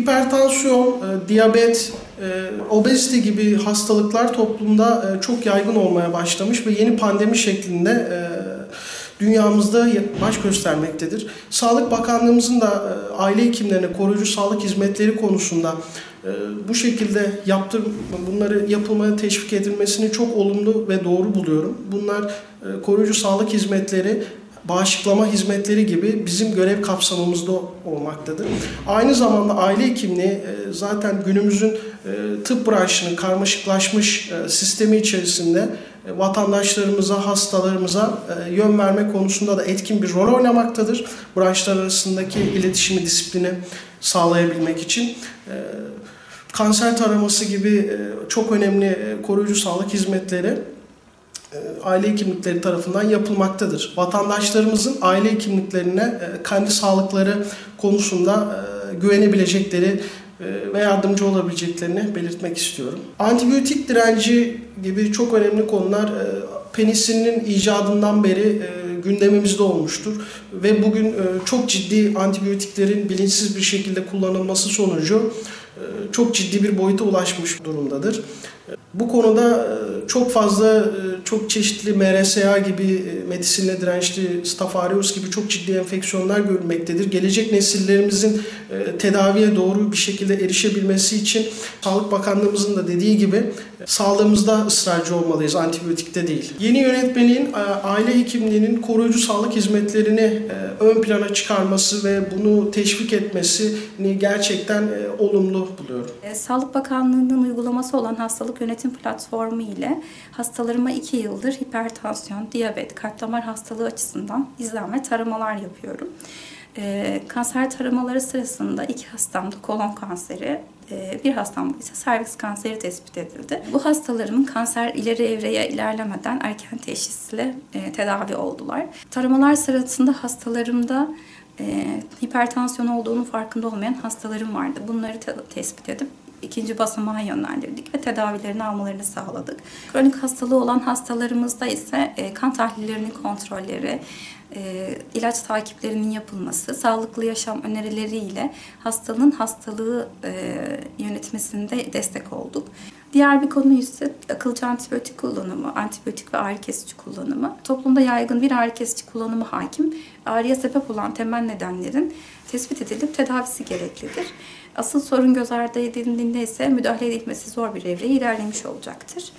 Hipertansiyon, diyabet, obezite gibi hastalıklar toplumda çok yaygın olmaya başlamış ve yeni pandemi şeklinde dünyamızda baş göstermektedir. Sağlık Bakanlığımızın da aile hekimlerine koruyucu sağlık hizmetleri konusunda bu şekilde bunları yapılmaya teşvik edilmesini çok olumlu ve doğru buluyorum. Bunlar koruyucu sağlık hizmetleri, bağışıklama hizmetleri gibi bizim görev kapsamımızda olmaktadır. Aynı zamanda aile hekimliği zaten günümüzün tıp branşının karmaşıklaşmış sistemi içerisinde vatandaşlarımıza, hastalarımıza yön verme konusunda da etkin bir rol oynamaktadır. Branşlar arasındaki iletişimi, disiplini sağlayabilmek için. Kanser taraması gibi çok önemli koruyucu sağlık hizmetleri aile hekimlikleri tarafından yapılmaktadır. Vatandaşlarımızın aile hekimliklerine kendi sağlıkları konusunda güvenebilecekleri ve yardımcı olabileceklerini belirtmek istiyorum. Antibiyotik direnci gibi çok önemli konular penisilinin icadından beri gündemimizde olmuştur ve bugün çok ciddi antibiyotiklerin bilinçsiz bir şekilde kullanılması sonucu çok ciddi bir boyuta ulaşmış durumdadır. Bu konuda çok fazla, çok çeşitli MRSA gibi, metisinle dirençli Staph aureus gibi çok ciddi enfeksiyonlar görülmektedir. Gelecek nesillerimizin tedaviye doğru bir şekilde erişebilmesi için Sağlık Bakanlığımızın da dediği gibi sağlığımızda ısrarcı olmalıyız, antibiyotikte değil. Yeni yönetmeliğin aile hekimliğinin koruyucu sağlık hizmetlerini ön plana çıkarması ve bunu teşvik etmesini gerçekten olumlu buluyorum. Sağlık Bakanlığı'nın uygulaması olan hastalık yönetim platformu ile hastalarıma 2 yıldır hipertansiyon, diyabet, kalp damar hastalığı açısından izlem ve taramalar yapıyorum. Kanser taramaları sırasında 2 hastamda kolon kanseri, bir hastamda ise serviks kanseri tespit edildi. Bu hastalarımın kanser ileri evreye ilerlemeden erken teşhisle tedavi oldular. Taramalar sırasında hastalarımda hipertansiyon olduğunu farkında olmayan hastalarım vardı. Bunları tespit edip ikinci basamağa yönlendirdik ve tedavilerini almalarını sağladık. Kronik hastalığı olan hastalarımızda ise kan tahlillerinin kontrolleri, ilaç takiplerinin yapılması, sağlıklı yaşam önerileriyle hastalığı yönetmesinde destek olduk. Diğer bir konu ise akılcı antibiyotik kullanımı, antibiyotik ve ağrı kesici kullanımı. Toplumda yaygın bir ağrı kesici kullanımı hakim. Ağrıya sebep olan temel nedenlerin tespit edilip tedavisi gereklidir. Asıl sorun göz ardı edildiğinde ise müdahale edilmesi zor bir evreye ilerlemiş olacaktır.